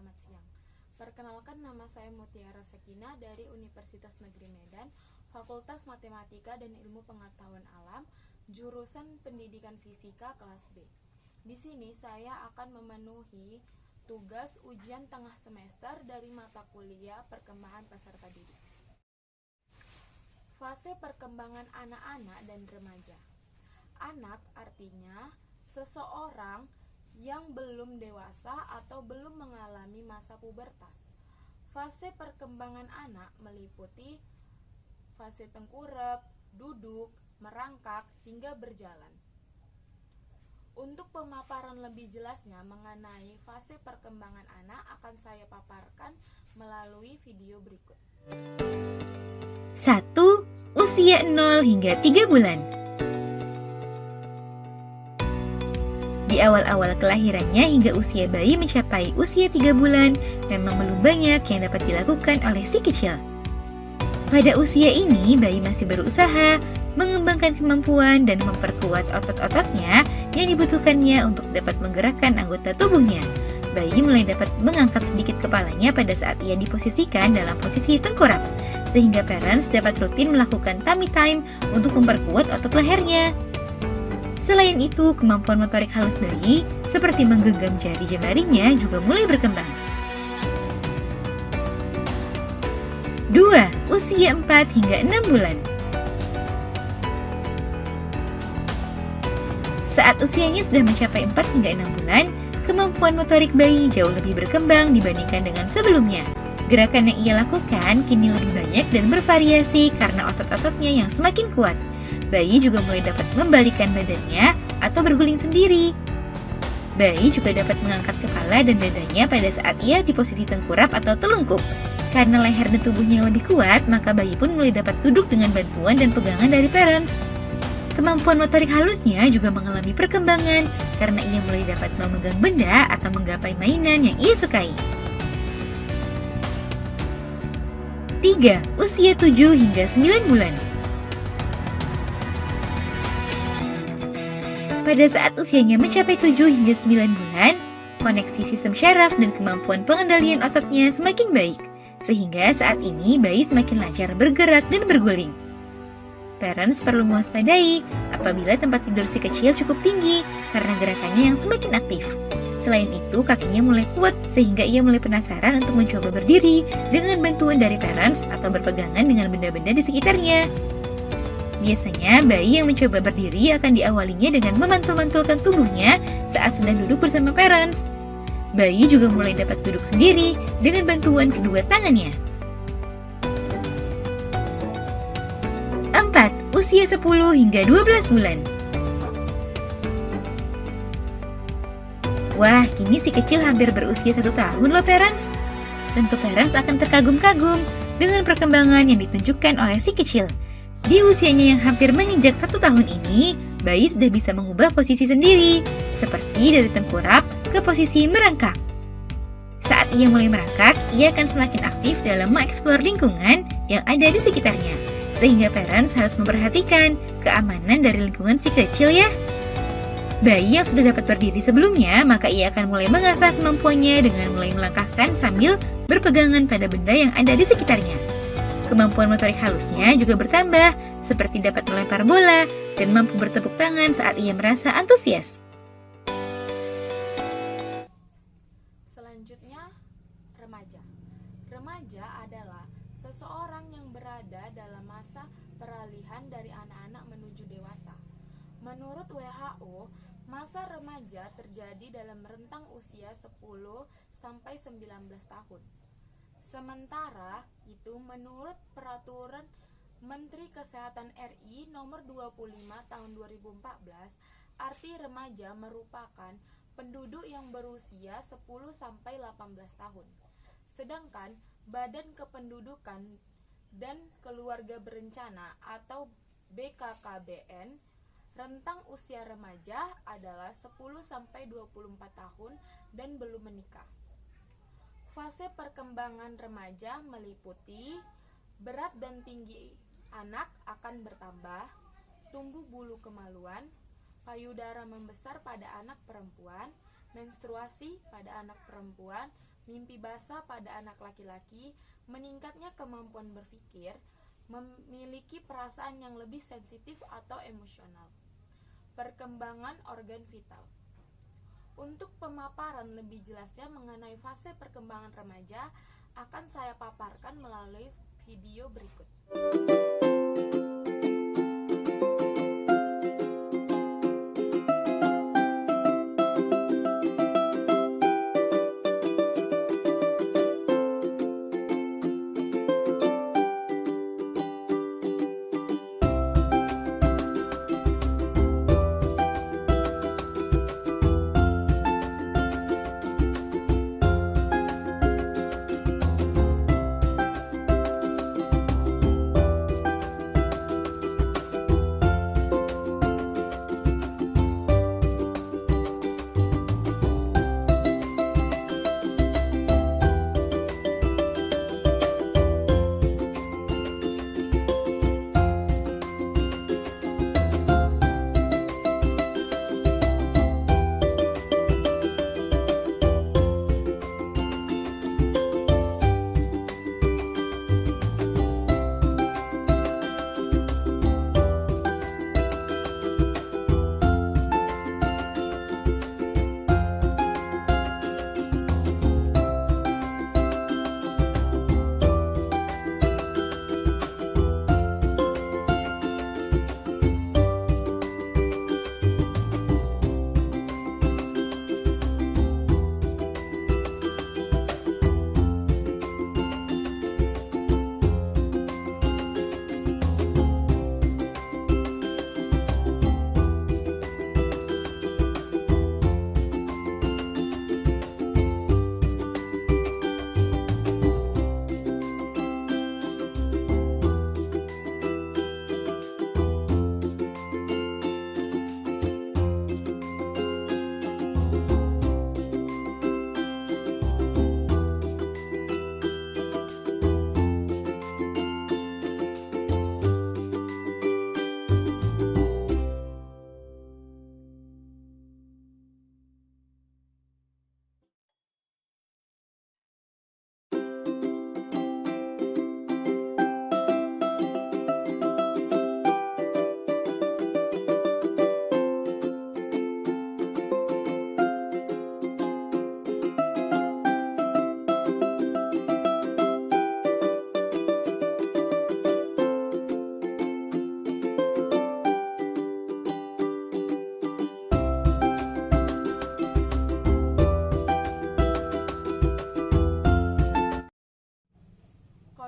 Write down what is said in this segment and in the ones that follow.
selamat siang. Perkenalkan, nama saya Mutiara Sekina dari Universitas Negeri Medan, Fakultas Matematika dan Ilmu Pengetahuan Alam, jurusan Pendidikan Fisika kelas B. Di sini saya akan memenuhi tugas ujian tengah semester dari mata kuliah Perkembangan Peserta Didik. Fase perkembangan anak-anak dan remaja. Anak artinya seseorang yang belum dewasa atau belum mengalami masa pubertas. Fase perkembangan anak meliputi fase tengkurap, duduk, merangkak, hingga berjalan. Untuk pemaparan lebih jelasnya mengenai fase perkembangan anak akan saya paparkan melalui video berikut. 1. Usia 0 hingga 3 bulan. Di awal-awal kelahirannya hingga usia bayi mencapai usia 3 bulan, memang belum banyak yang dapat dilakukan oleh si kecil. Pada usia ini, bayi masih berusaha mengembangkan kemampuan dan memperkuat otot-ototnya yang dibutuhkannya untuk dapat menggerakkan anggota tubuhnya. Bayi mulai dapat mengangkat sedikit kepalanya pada saat ia diposisikan dalam posisi tengkurap, sehingga parents dapat rutin melakukan tummy time untuk memperkuat otot lehernya. Selain itu, kemampuan motorik halus bayi seperti menggenggam jari jemarinya juga mulai berkembang. 2. Usia 4 hingga 6 bulan. Saat usianya sudah mencapai 4 hingga 6 bulan, kemampuan motorik bayi jauh lebih berkembang dibandingkan dengan sebelumnya. Gerakan yang ia lakukan kini lebih banyak dan bervariasi karena otot-ototnya yang semakin kuat. Bayi juga mulai dapat membalikkan badannya atau berguling sendiri. Bayi juga dapat mengangkat kepala dan dadanya pada saat ia di posisi tengkurap atau telungkup. Karena leher dan tubuhnya yang lebih kuat, maka bayi pun mulai dapat duduk dengan bantuan dan pegangan dari parents. Kemampuan motorik halusnya juga mengalami perkembangan karena ia mulai dapat memegang benda atau menggapai mainan yang ia sukai. 3. Usia 7 hingga 9 bulan. Pada saat usianya mencapai 7 hingga 9 bulan, koneksi sistem syaraf dan kemampuan pengendalian ototnya semakin baik, sehingga saat ini bayi semakin lancar bergerak dan berguling. Parents perlu mewaspadai apabila tempat tidur si kecil cukup tinggi karena gerakannya yang semakin aktif. Selain itu, kakinya mulai kuat sehingga ia mulai penasaran untuk mencoba berdiri dengan bantuan dari parents atau berpegangan dengan benda-benda di sekitarnya. Biasanya, bayi yang mencoba berdiri akan diawalinya dengan memantul-mantulkan tubuhnya saat sedang duduk bersama parents. Bayi juga mulai dapat duduk sendiri dengan bantuan kedua tangannya. 4. Usia 10 hingga 12 bulan. Wah, kini si kecil hampir berusia 1 tahun loh parents. Tentu parents akan terkagum-kagum dengan perkembangan yang ditunjukkan oleh si kecil. Di usianya yang hampir menginjak 1 tahun ini, bayi sudah bisa mengubah posisi sendiri, seperti dari tengkurap ke posisi merangkak. Saat ia mulai merangkak, ia akan semakin aktif dalam mengeksplor lingkungan yang ada di sekitarnya, sehingga parents harus memperhatikan keamanan dari lingkungan si kecil ya. Bayi yang sudah dapat berdiri sebelumnya, maka ia akan mulai mengasah kemampuannya dengan mulai melangkahkan sambil berpegangan pada benda yang ada di sekitarnya. Kemampuan motorik halusnya juga bertambah, seperti dapat melempar bola dan mampu bertepuk tangan saat ia merasa antusias. Selanjutnya, remaja. Remaja adalah seseorang yang berada dalam masa peralihan dari anak-anak menuju dewasa. Menurut WHO, masa remaja terjadi dalam rentang usia 10 sampai 19 tahun. Sementara itu, menurut Peraturan Menteri Kesehatan RI Nomor 25 Tahun 2014, arti remaja merupakan penduduk yang berusia 10 sampai 18 tahun. Sedangkan Badan Kependudukan dan Keluarga Berencana atau BKKBN, rentang usia remaja adalah 10 sampai 24 tahun dan belum menikah. Fase perkembangan remaja meliputi berat dan tinggi anak akan bertambah, tumbuh bulu kemaluan, payudara membesar pada anak perempuan, menstruasi pada anak perempuan, mimpi basah pada anak laki-laki, meningkatnya kemampuan berpikir, memiliki perasaan yang lebih sensitif atau emosional. Perkembangan organ vital. Untuk pemaparan lebih jelasnya mengenai fase perkembangan remaja akan saya paparkan melalui video berikut.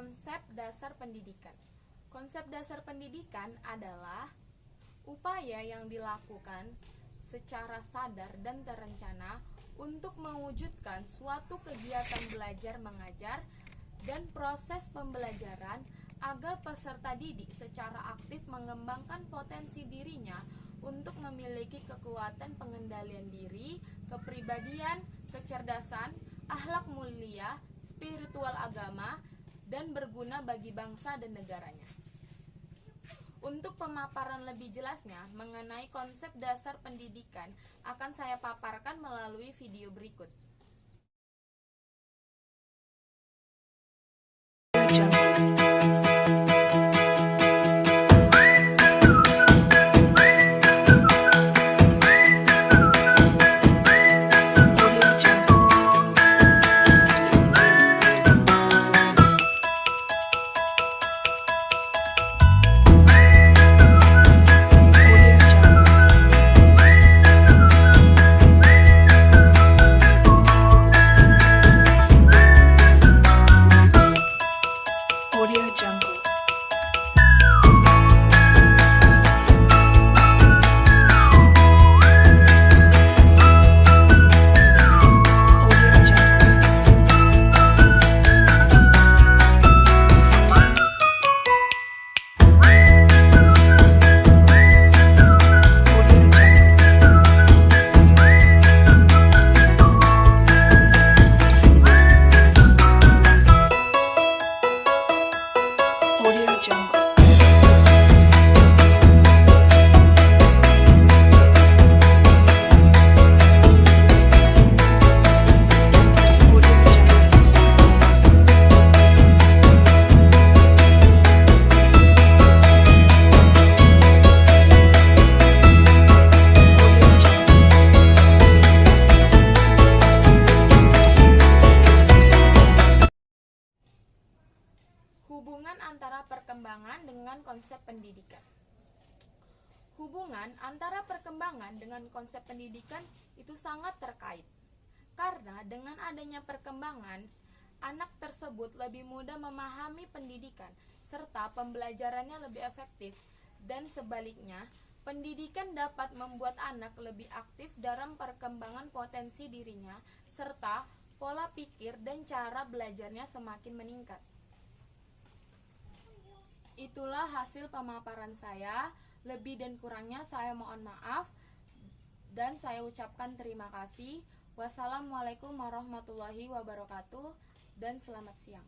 Konsep dasar pendidikan. Konsep dasar pendidikan adalah upaya yang dilakukan secara sadar dan terencana untuk mewujudkan suatu kegiatan belajar mengajar dan proses pembelajaran agar peserta didik secara aktif mengembangkan potensi dirinya untuk memiliki kekuatan pengendalian diri, kepribadian, kecerdasan, akhlak mulia, spiritual agama, dan berguna bagi bangsa dan negaranya. Untuk pemaparan lebih jelasnya mengenai konsep dasar pendidikan akan saya paparkan melalui video berikut. antara perkembangan dengan konsep pendidikan. Hubungan antara perkembangan dengan konsep pendidikan itu sangat terkait. Karena dengan adanya perkembangan, anak tersebut lebih mudah memahami pendidikan serta pembelajarannya lebih efektif, dan sebaliknya, pendidikan dapat membuat anak lebih aktif dalam perkembangan potensi dirinya serta pola pikir dan cara belajarnya semakin meningkat. Itulah hasil pemaparan saya. Lebih dan kurangnya saya mohon maaf dan saya ucapkan terima kasih. Wassalamualaikum warahmatullahi wabarakatuh dan selamat siang.